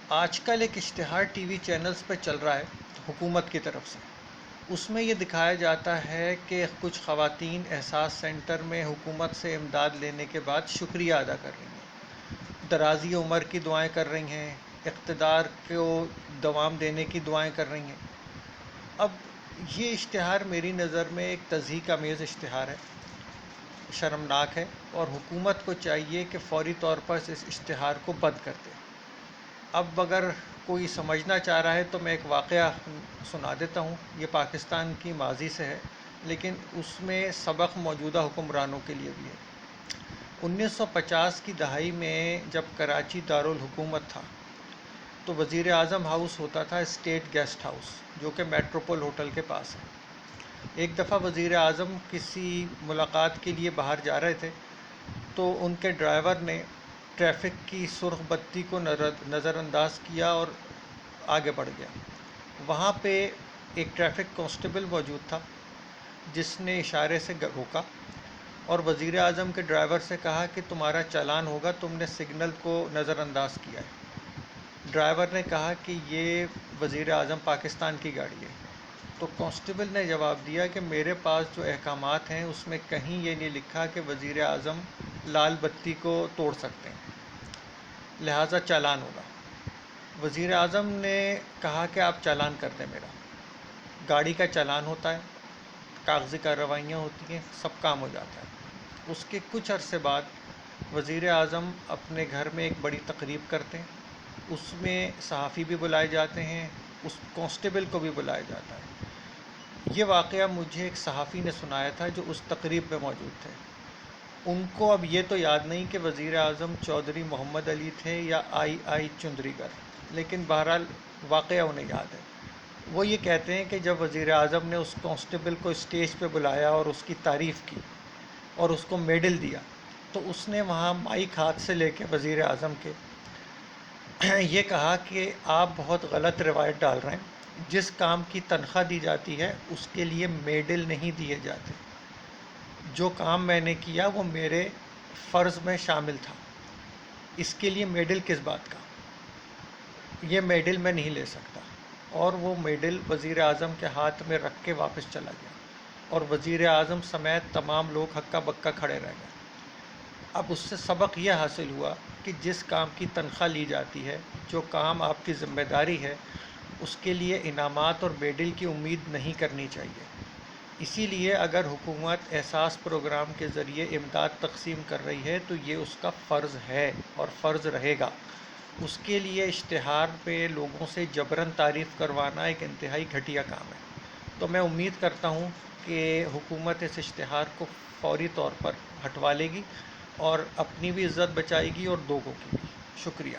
آج کل ایک اشتہار ٹی وی چینلز پہ چل رہا ہے حکومت کی طرف سے۔ اس میں یہ دکھایا جاتا ہے کہ کچھ خواتین احساس سینٹر میں حکومت سے امداد لینے کے بعد شکریہ ادا کر رہی ہیں، درازی عمر کی دعائیں کر رہی ہیں، اقتدار کو دوام دینے کی دعائیں کر رہی ہیں۔ اب یہ اشتہار میری نظر میں ایک تضحیک آمیز اشتہار ہے، شرمناک ہے، اور حکومت کو چاہیے کہ فوری طور پر اس اشتہار کو بند کر دے۔ اب اگر کوئی سمجھنا چاہ رہا ہے تو میں ایک واقعہ سنا دیتا ہوں۔ یہ پاکستان کی ماضی سے ہے، لیکن اس میں سبق موجودہ حکمرانوں کے لیے بھی ہے۔ 1950 کی دہائی میں جب کراچی دارالحکومت تھا تو وزیر اعظم ہاؤس ہوتا تھا اسٹیٹ گیسٹ ہاؤس، جو کہ میٹروپول ہوٹل کے پاس ہے۔ ایک دفعہ وزیر اعظم کسی ملاقات کے لیے باہر جا رہے تھے تو ان کے ڈرائیور نے ٹریفک کی سرخ بتی کو نظر انداز کیا اور آگے بڑھ گیا۔ وہاں پہ ایک ٹریفک کانسٹیبل موجود تھا جس نے اشارے سے روکا اور وزیر اعظم کے ڈرائیور سے کہا کہ تمہارا چالان ہوگا، تم نے سگنل کو نظر انداز کیا ہے۔ ڈرائیور نے کہا کہ یہ وزیر اعظم پاکستان کی گاڑی ہے۔ تو کانسٹیبل نے جواب دیا کہ میرے پاس جو احکامات ہیں اس میں کہیں یہ نہیں لکھا کہ وزیر اعظم لال بتی کو توڑ سکتے ہیں، لہٰذا چالان ہوگا۔ وزیر اعظم نے کہا کہ آپ چالان کر دیں میرا۔ گاڑی کا چالان ہوتا ہے، کاغذی کارروائیاں ہوتی ہیں، سب کام ہو جاتا ہے۔ اس کے کچھ عرصے بعد وزیر اعظم اپنے گھر میں ایک بڑی تقریب کرتے ہیں۔ اس میں صحافی بھی بلائے جاتے ہیں، اس کانسٹیبل کو بھی بلایا جاتا ہے۔ یہ واقعہ مجھے ایک صحافی نے سنایا تھا جو اس تقریب میں موجود تھے۔ ان کو اب یہ تو یاد نہیں کہ وزیر اعظم چودھری محمد علی تھے یا آئی چندری گر، لیکن بہرحال واقعہ انہیں یاد ہے۔ وہ یہ کہتے ہیں کہ جب وزیر اعظم نے اس کانسٹیبل کو اسٹیج پہ بلایا اور اس کی تعریف کی اور اس کو میڈل دیا تو اس نے وہاں مائک ہاتھ سے لے کے وزیر اعظم کے یہ کہا کہ آپ بہت غلط روایت ڈال رہے ہیں۔ جس کام کی تنخواہ دی جاتی ہے اس کے لیے میڈل نہیں دیے جاتے۔ جو کام میں نے کیا وہ میرے فرض میں شامل تھا، اس کے لیے میڈل کس بات کا؟ یہ میڈل میں نہیں لے سکتا۔ اور وہ میڈل وزیر اعظم کے ہاتھ میں رکھ کے واپس چلا گیا اور وزیر اعظم سمیت تمام لوگ ہکا بکا کھڑے رہ گئے۔ اب اس سے سبق یہ حاصل ہوا کہ جس کام کی تنخواہ لی جاتی ہے، جو کام آپ کی ذمہ داری ہے، اس کے لیے انعامات اور میڈل کی امید نہیں کرنی چاہیے۔ اسی لیے اگر حکومت احساس پروگرام کے ذریعے امداد تقسیم کر رہی ہے تو یہ اس کا فرض ہے اور فرض رہے گا۔ اس کے لیے اشتہار پہ لوگوں سے جبراً تعریف کروانا ایک انتہائی گھٹیا کام ہے۔ تو میں امید کرتا ہوں کہ حکومت اس اشتہار کو فوری طور پر ہٹوا لے گی اور اپنی بھی عزت بچائے گی اور لوگوں کی بھی۔ شکریہ۔